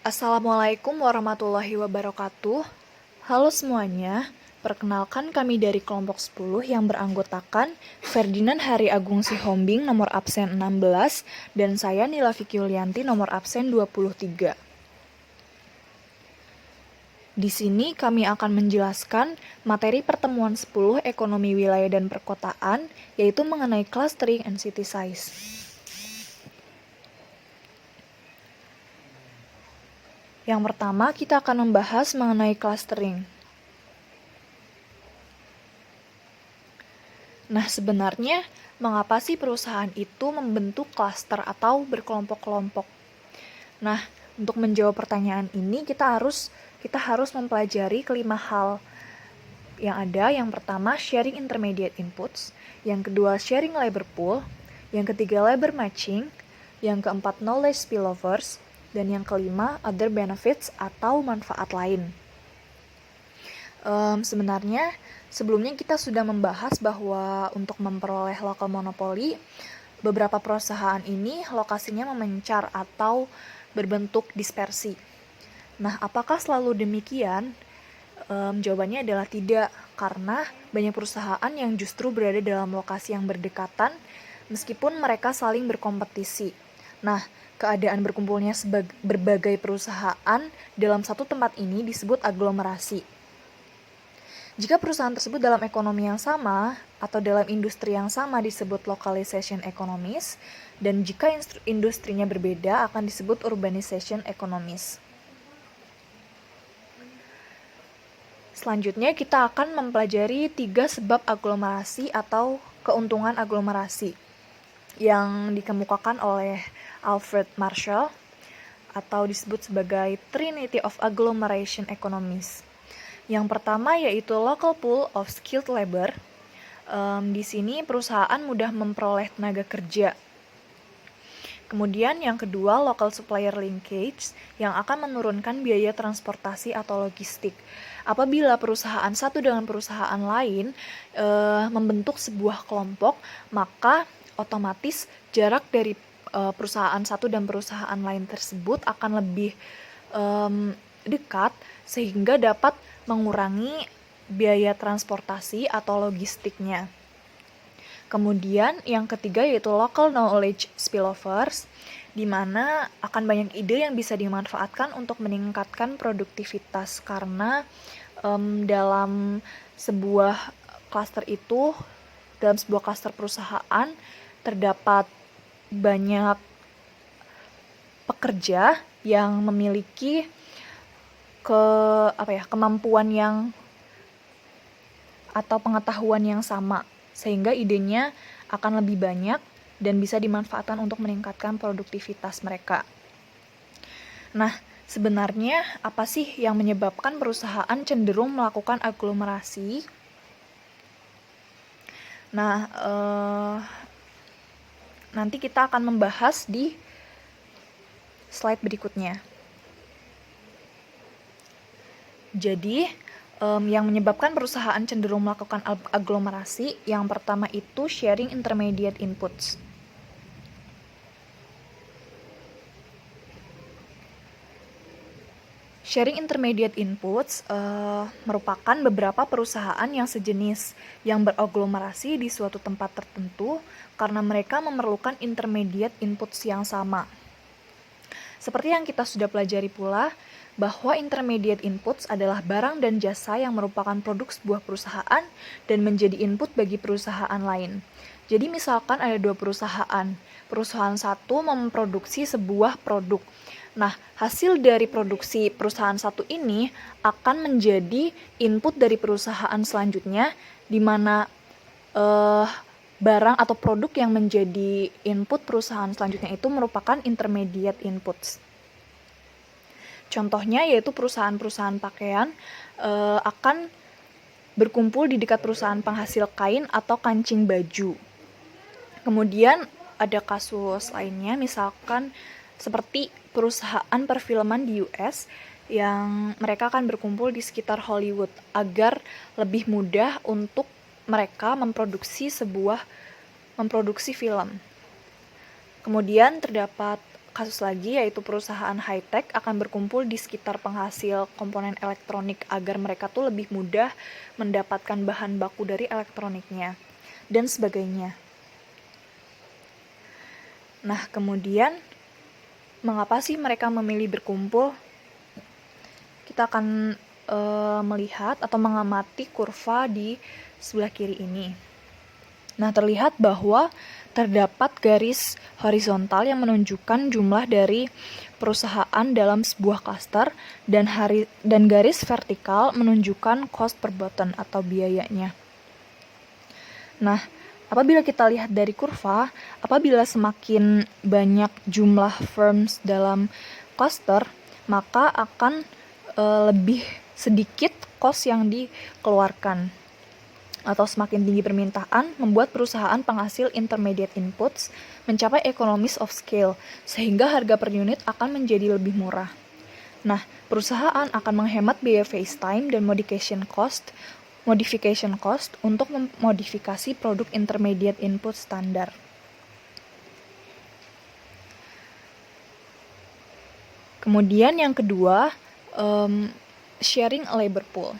Assalamualaikum warahmatullahi wabarakatuh. Halo semuanya, perkenalkan kami dari kelompok 10 yang beranggotakan Ferdinand Hari Agung Sihombing nomor absen 16 dan saya Nila Vicky Yulianti nomor absen 23. Di sini kami akan menjelaskan materi pertemuan 10 ekonomi wilayah dan perkotaan, yaitu mengenai clustering and city size. Yang pertama, kita akan membahas mengenai clustering. Nah, sebenarnya mengapa sih perusahaan itu membentuk klaster atau berkelompok-kelompok? Nah, untuk menjawab pertanyaan ini kita harus mempelajari kelima hal yang ada. Yang pertama, sharing intermediate inputs. Yang kedua, sharing labor pool. Yang ketiga, labor matching. Yang keempat, knowledge spillovers. Dan yang kelima, other benefits atau manfaat lain. Sebenarnya sebelumnya kita sudah membahas bahwa untuk memperoleh local monopoly, beberapa perusahaan ini lokasinya memencar atau berbentuk dispersi. Nah, apakah selalu demikian? Jawabannya adalah tidak, karena banyak perusahaan yang justru berada dalam lokasi yang berdekatan meskipun mereka saling berkompetisi. Nah, keadaan berkumpulnya berbagai perusahaan dalam satu tempat ini disebut aglomerasi. Jika perusahaan tersebut dalam ekonomi yang sama atau dalam industri yang sama disebut localization economies, dan jika industrinya berbeda akan disebut urbanization economies. Selanjutnya kita akan mempelajari 3 sebab aglomerasi atau keuntungan aglomerasi yang dikemukakan oleh Alfred Marshall atau disebut sebagai Trinity of Agglomeration Economies. Yang pertama yaitu local pool of skilled labor. Di sini perusahaan mudah memperoleh tenaga kerja. Kemudian yang kedua, local supplier linkage yang akan menurunkan biaya transportasi atau logistik. Apabila perusahaan satu dengan perusahaan lain membentuk sebuah kelompok, maka otomatis jarak dari perusahaan satu dan perusahaan lain tersebut akan lebih dekat sehingga dapat mengurangi biaya transportasi atau logistiknya. Kemudian yang ketiga yaitu local knowledge spillovers, di mana akan banyak ide yang bisa dimanfaatkan untuk meningkatkan produktivitas karena dalam sebuah klaster perusahaan terdapat banyak pekerja yang memiliki kemampuan yang atau pengetahuan yang sama, sehingga idenya akan lebih banyak dan bisa dimanfaatkan untuk meningkatkan produktivitas mereka. Nah, sebenarnya apa sih yang menyebabkan perusahaan cenderung melakukan aglomerasi? Nah, nanti kita akan membahas di slide berikutnya. Jadi, yang menyebabkan perusahaan cenderung melakukan aglomerasi, yang pertama itu sharing intermediate inputs. Sharing intermediate inputs merupakan beberapa perusahaan yang sejenis yang beraglomerasi di suatu tempat tertentu karena mereka memerlukan intermediate inputs yang sama. Seperti yang kita sudah pelajari pula, bahwa intermediate inputs adalah barang dan jasa yang merupakan produk sebuah perusahaan dan menjadi input bagi perusahaan lain. Jadi misalkan ada 2 perusahaan. Perusahaan satu memproduksi sebuah produk. Nah, hasil dari produksi perusahaan satu ini akan menjadi input dari perusahaan selanjutnya, di mana barang atau produk yang menjadi input perusahaan selanjutnya itu merupakan intermediate inputs. Contohnya yaitu perusahaan-perusahaan pakaian akan berkumpul di dekat perusahaan penghasil kain atau kancing baju. Kemudian ada kasus lainnya, misalkan seperti perusahaan perfilman di US yang mereka akan berkumpul di sekitar Hollywood agar lebih mudah untuk mereka memproduksi film. Kemudian terdapat kasus lagi, yaitu perusahaan high-tech akan berkumpul di sekitar penghasil komponen elektronik agar mereka tuh lebih mudah mendapatkan bahan baku dari elektroniknya, dan sebagainya. Nah, kemudian, mengapa sih mereka memilih berkumpul? Kita akan melihat atau mengamati kurva di sebelah kiri ini. Nah, terlihat bahwa terdapat garis horizontal yang menunjukkan jumlah dari perusahaan dalam sebuah klaster dan garis vertikal menunjukkan cost per button atau biayanya. Nah, apabila kita lihat dari kurva, apabila semakin banyak jumlah firms dalam cluster, maka akan lebih sedikit cost yang dikeluarkan. Atau semakin tinggi permintaan, membuat perusahaan penghasil intermediate inputs mencapai economies of scale, sehingga harga per unit akan menjadi lebih murah. Nah, perusahaan akan menghemat biaya face time dan modification cost untuk memodifikasi produk intermediate input standar. Kemudian yang kedua, sharing a labor pool.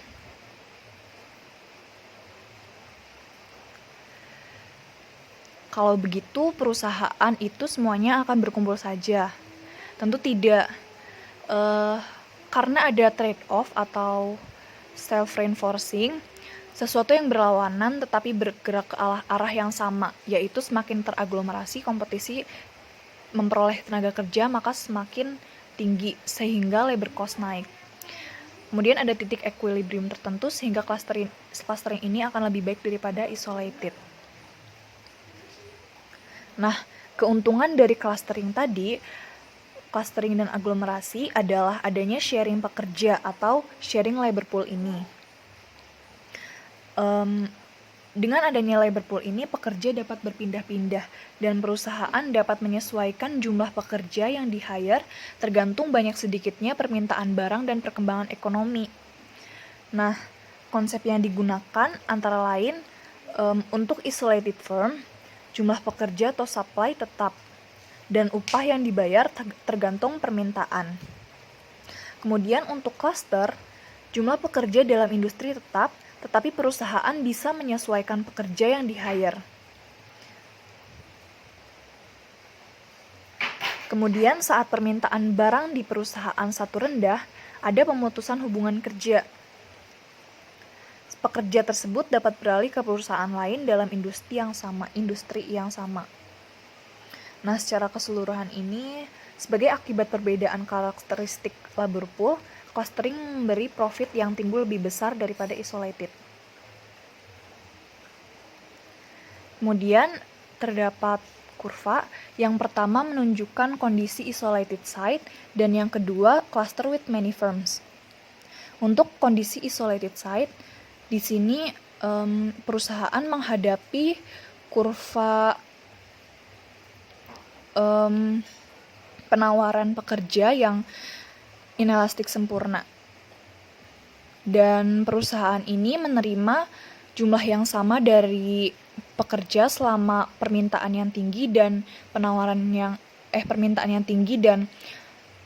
Kalau begitu, perusahaan itu semuanya akan berkumpul saja. Tentu tidak, karena ada trade-off atau self-reinforcing, sesuatu yang berlawanan tetapi bergerak ke arah yang sama, yaitu semakin teraglomerasi kompetisi memperoleh tenaga kerja, maka semakin tinggi, sehingga labor cost naik. Kemudian ada titik equilibrium tertentu, sehingga clustering ini akan lebih baik daripada isolated. Nah, keuntungan dari clustering tadi, clustering dan aglomerasi adalah adanya sharing pekerja atau sharing labor pool ini. Dengan adanya labor pool ini, pekerja dapat berpindah-pindah dan perusahaan dapat menyesuaikan jumlah pekerja yang di-hire tergantung banyak sedikitnya permintaan barang dan perkembangan ekonomi. Nah, konsep yang digunakan antara lain untuk isolated firm, jumlah pekerja atau supply tetap, dan upah yang dibayar tergantung permintaan. Kemudian untuk cluster, jumlah pekerja dalam industri tetap, tetapi perusahaan bisa menyesuaikan pekerja yang di-hire. Kemudian saat permintaan barang di perusahaan satu rendah, ada pemutusan hubungan kerja. Pekerja tersebut dapat beralih ke perusahaan lain dalam industri yang sama. Nah, secara keseluruhan ini, sebagai akibat perbedaan karakteristik labor pool, clustering memberi profit yang timbul lebih besar daripada isolated. Kemudian, terdapat kurva yang pertama menunjukkan kondisi isolated site dan yang kedua cluster with many firms. Untuk kondisi isolated site, di sini perusahaan menghadapi kurva penawaran pekerja yang inelastik sempurna. Dan perusahaan ini menerima jumlah yang sama dari pekerja selama permintaan yang tinggi dan permintaan yang tinggi dan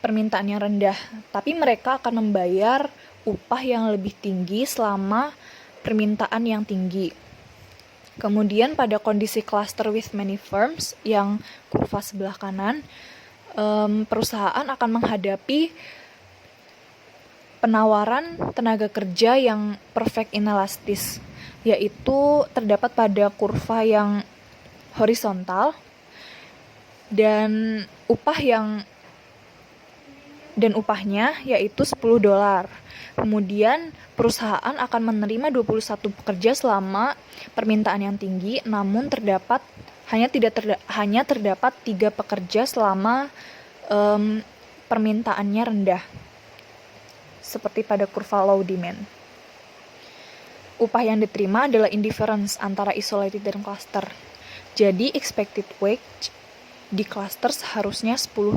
permintaan yang rendah. Tapi mereka akan membayar upah yang lebih tinggi selama permintaan yang tinggi. Kemudian pada kondisi cluster with many firms yang kurva sebelah kanan, perusahaan akan menghadapi penawaran tenaga kerja yang perfect inelastis, yaitu terdapat pada kurva yang horizontal dan upahnya yaitu $10. Kemudian perusahaan akan menerima 21 pekerja selama permintaan yang tinggi, namun hanya terdapat 3 pekerja selama permintaannya rendah, seperti pada kurva low demand. Upah yang diterima adalah indifference antara isolated dan cluster. Jadi expected wage di cluster seharusnya $10.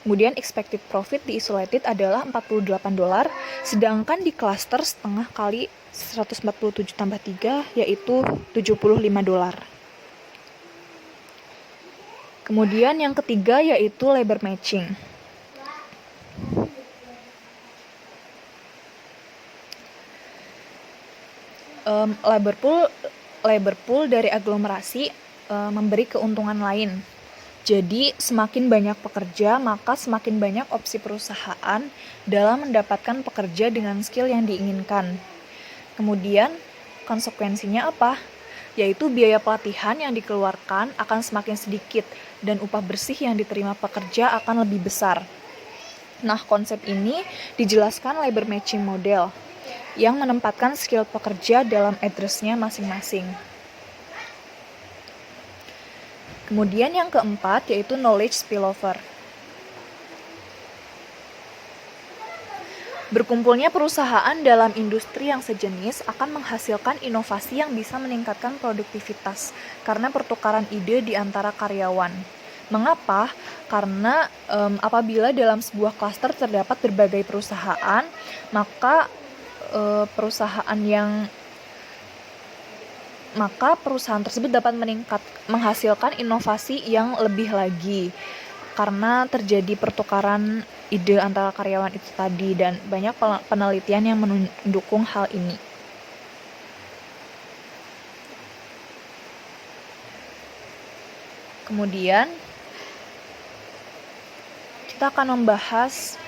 Kemudian expected profit di isolated adalah $48, sedangkan di cluster setengah kali 147 tambah 3 yaitu $75. Kemudian yang ketiga yaitu labor matching. Labor pool dari aglomerasi memberi keuntungan lain. Jadi, semakin banyak pekerja, maka semakin banyak opsi perusahaan dalam mendapatkan pekerja dengan skill yang diinginkan. Kemudian, konsekuensinya apa? Yaitu biaya pelatihan yang dikeluarkan akan semakin sedikit dan upah bersih yang diterima pekerja akan lebih besar. Nah, konsep ini dijelaskan labor matching model yang menempatkan skill pekerja dalam address-nya masing-masing. Kemudian yang keempat yaitu knowledge spillover. Berkumpulnya perusahaan dalam industri yang sejenis akan menghasilkan inovasi yang bisa meningkatkan produktivitas karena pertukaran ide di antara karyawan. Mengapa? Karena apabila dalam sebuah klaster terdapat berbagai perusahaan, maka perusahaan tersebut dapat menghasilkan inovasi yang lebih lagi karena terjadi pertukaran ide antara karyawan itu tadi, dan banyak penelitian yang mendukung hal ini. Kemudian kita akan membahas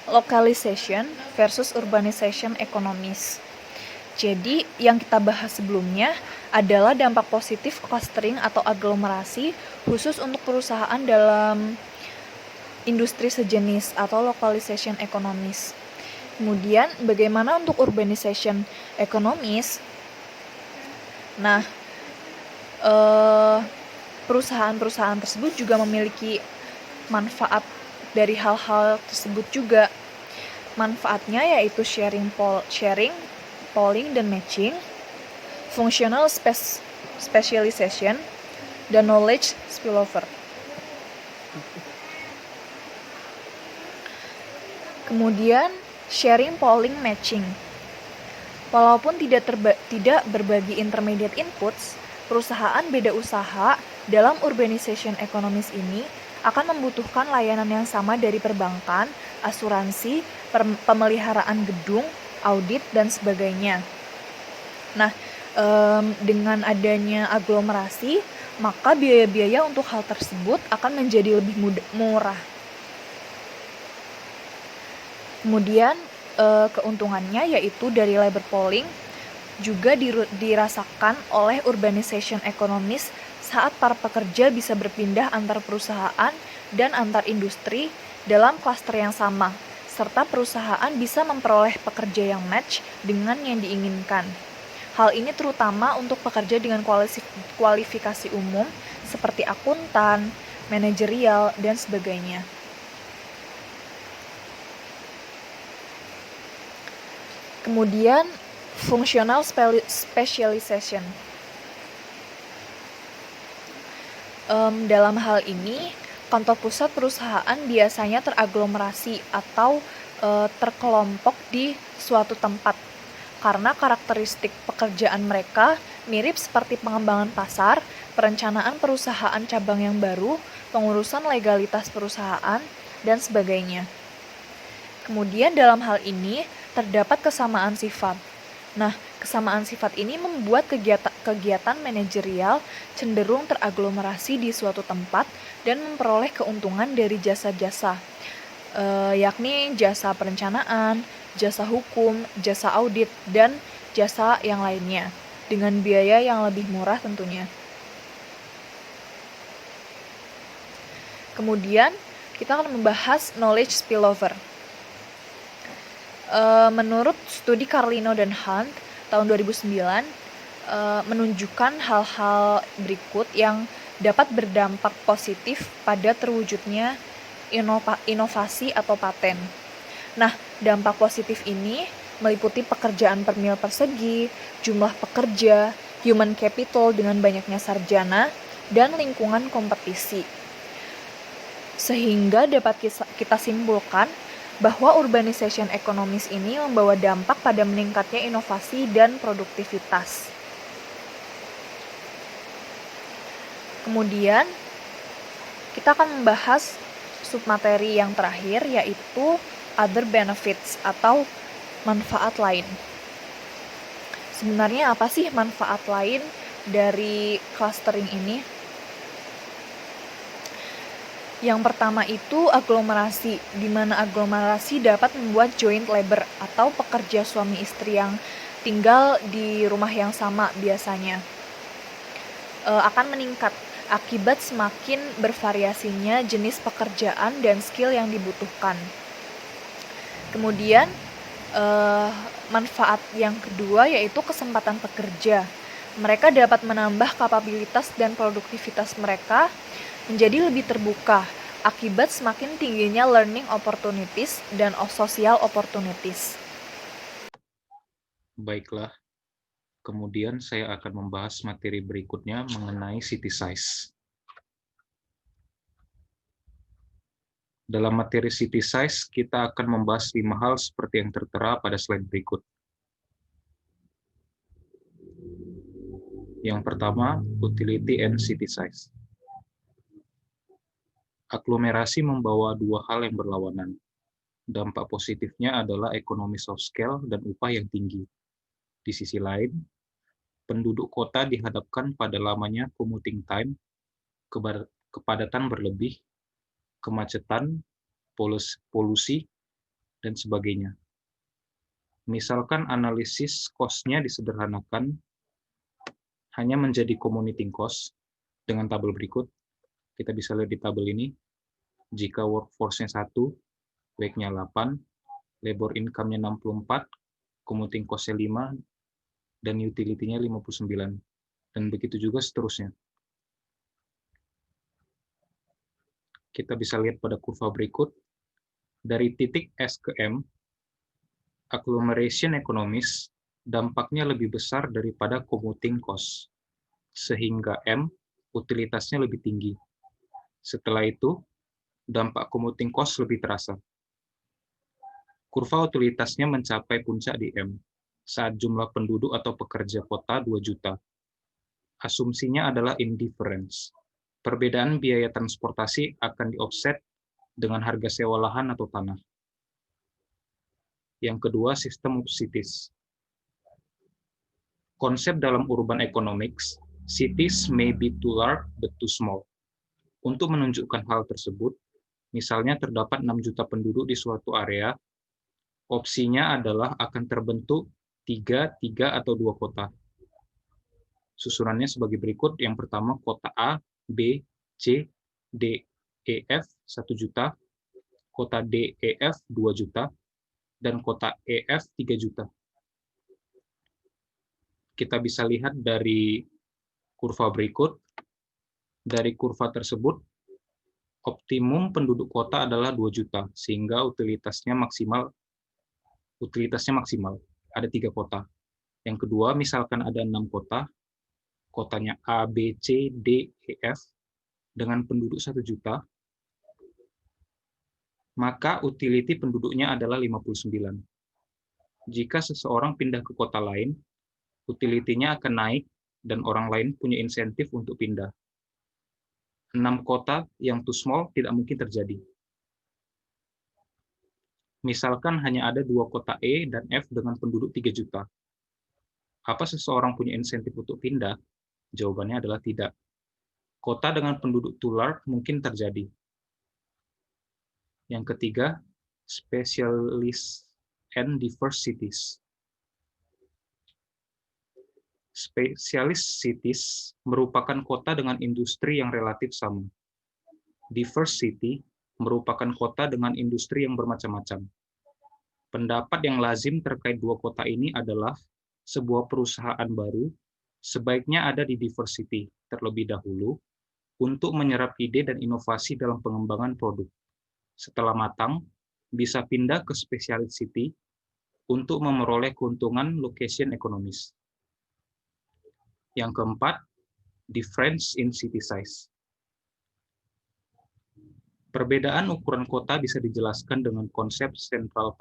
localization versus urbanization economies. Jadi, yang kita bahas sebelumnya adalah dampak positif clustering atau aglomerasi khusus untuk perusahaan dalam industri sejenis atau localization economies. Kemudian, bagaimana untuk urbanization economies? Nah, perusahaan-perusahaan tersebut juga memiliki manfaat dari hal-hal tersebut juga. Manfaatnya yaitu sharing, polling dan matching, functional specialization, dan knowledge spillover. Kemudian sharing, polling, matching. Walaupun tidak berbagi intermediate inputs, perusahaan beda usaha dalam urbanization economies ini akan membutuhkan layanan yang sama dari perbankan, asuransi, pemeliharaan gedung, audit, dan sebagainya. Nah, dengan adanya aglomerasi, maka biaya-biaya untuk hal tersebut akan menjadi lebih murah. Kemudian, keuntungannya yaitu dari labor pooling juga dirasakan oleh urbanization economies saat para pekerja bisa berpindah antar perusahaan dan antar industri dalam klaster yang sama, serta perusahaan bisa memperoleh pekerja yang match dengan yang diinginkan. Hal ini terutama untuk pekerja dengan kualifikasi umum seperti akuntan, manajerial, dan sebagainya. Kemudian, functional specialization. Dalam hal ini, kantor pusat perusahaan biasanya teraglomerasi atau terkelompok di suatu tempat karena karakteristik pekerjaan mereka mirip seperti pengembangan pasar, perencanaan perusahaan cabang yang baru, pengurusan legalitas perusahaan, dan sebagainya. Kemudian dalam hal ini terdapat kesamaan sifat. Nah, kesamaan sifat ini membuat kegiatan manajerial cenderung teraglomerasi di suatu tempat dan memperoleh keuntungan dari jasa-jasa, yakni jasa perencanaan, jasa hukum, jasa audit, dan jasa yang lainnya, dengan biaya yang lebih murah tentunya. Kemudian, kita akan membahas knowledge spillover. Menurut studi Carlino dan Hunt tahun 2009 menunjukkan hal-hal berikut yang dapat berdampak positif pada terwujudnya inovasi atau paten. Nah, dampak positif ini meliputi pekerjaan per mil persegi, jumlah pekerja, human capital dengan banyaknya sarjana, dan lingkungan kompetisi. Sehingga dapat kita simpulkan bahwa urbanization economies ini membawa dampak pada meningkatnya inovasi dan produktivitas. Kemudian, Kita akan membahas submateri yang terakhir, yaitu other benefits atau manfaat lain. Sebenarnya apa sih manfaat lain dari clustering ini? Yang pertama itu aglomerasi, di mana aglomerasi dapat membuat joint labor atau pekerja suami istri yang tinggal di rumah yang sama biasanya akan meningkat akibat semakin bervariasinya jenis pekerjaan dan skill yang dibutuhkan. Kemudian manfaat yang kedua yaitu kesempatan pekerja. Mereka dapat menambah kapabilitas dan produktivitas mereka menjadi lebih terbuka akibat semakin tingginya learning opportunities dan social opportunities. Baiklah, kemudian saya akan membahas materi berikutnya mengenai city size. Dalam materi city size, kita akan membahas 5 hal seperti yang tertera pada slide berikut. Yang pertama, utility and city size. Aglomerasi membawa dua hal yang berlawanan. Dampak positifnya adalah economies of scale dan upah yang tinggi. Di sisi lain, penduduk kota dihadapkan pada lamanya commuting time, kepadatan berlebih, kemacetan, polusi, dan sebagainya. Misalkan analisis cost-nya disederhanakan hanya menjadi commuting cost dengan tabel berikut. Kita bisa lihat di tabel ini, jika workforce-nya 1, wage-nya 8, labor income-nya 64, commuting cost-nya 5, dan utility-nya 59. Dan begitu juga seterusnya. Kita bisa lihat pada kurva berikut, dari titik S ke M, agglomeration economies dampaknya lebih besar daripada commuting cost, sehingga M utilitasnya lebih tinggi. Setelah itu, dampak commuting cost lebih terasa. Kurva utilitasnya mencapai puncak di M, saat jumlah penduduk atau pekerja kota 2 juta. Asumsinya adalah indifference. Perbedaan biaya transportasi akan di-offset dengan harga sewa lahan atau tanah. Yang kedua, sistem of cities. Konsep dalam urban economics, cities may be too large but too small. Untuk menunjukkan hal tersebut, misalnya terdapat 6 juta penduduk di suatu area, opsinya adalah akan terbentuk 3 atau 2 kota. Susunannya sebagai berikut. Yang pertama, kota A, B, C, D, E, F 1 juta, kota D, E, F 2 juta, dan kota E, F 3 juta. Kita bisa lihat dari kurva berikut. Dari kurva tersebut, optimum penduduk kota adalah 2 juta, sehingga utilitasnya maksimal. Ada 3 kota. Yang kedua, misalkan ada 6 kota, kotanya A, B, C, D, E, F, dengan penduduk 1 juta, maka utility penduduknya adalah 59. Jika seseorang pindah ke kota lain, utility-nya akan naik dan orang lain punya insentif untuk pindah. 6 kota yang too small tidak mungkin terjadi. Misalkan hanya ada 2 kota E dan F dengan penduduk 3 juta. Apa seseorang punya insentif untuk pindah? Jawabannya adalah tidak. Kota dengan penduduk too large mungkin terjadi. Yang ketiga, specialist and diverse cities. Specialist cities merupakan kota dengan industri yang relatif sama. Diverse city merupakan kota dengan industri yang bermacam-macam. Pendapat yang lazim terkait dua kota ini adalah sebuah perusahaan baru sebaiknya ada di diverse city terlebih dahulu untuk menyerap ide dan inovasi dalam pengembangan produk. Setelah matang, bisa pindah ke specialist city untuk memperoleh keuntungan location ekonomis. Yang keempat, difference in city size. Perbedaan ukuran kota bisa dijelaskan dengan konsep central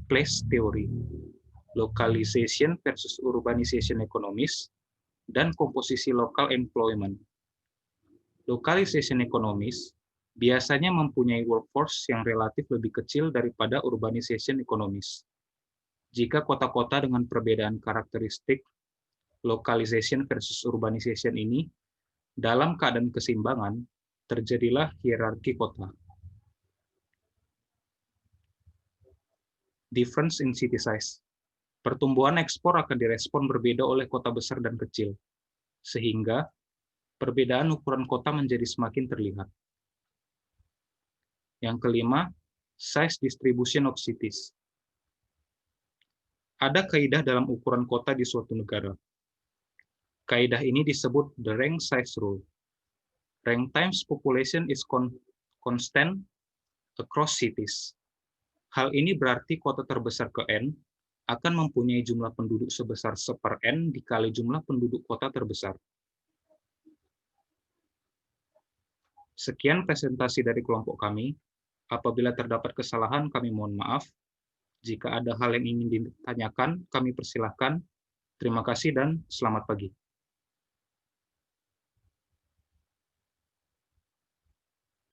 place theory, localization versus urbanization economies, dan komposisi local employment. Localization economies biasanya mempunyai workforce yang relatif lebih kecil daripada urbanization economies. Jika kota-kota dengan perbedaan karakteristik localization versus urbanization ini dalam keadaan keseimbangan, terjadilah hierarki kota. Difference in city size. Pertumbuhan ekspor akan direspon berbeda oleh kota besar dan kecil, sehingga perbedaan ukuran kota menjadi semakin terlihat. Yang kelima, size distribution of cities. Ada kaidah dalam ukuran kota di suatu negara. Kaidah ini disebut the rank size rule. Rank times population is constant across cities. Hal ini berarti kota terbesar ke N akan mempunyai jumlah penduduk sebesar 1/N dikali jumlah penduduk kota terbesar. Sekian presentasi dari kelompok kami. Apabila terdapat kesalahan, kami mohon maaf. Jika ada hal yang ingin ditanyakan, kami persilahkan. Terima kasih dan selamat pagi.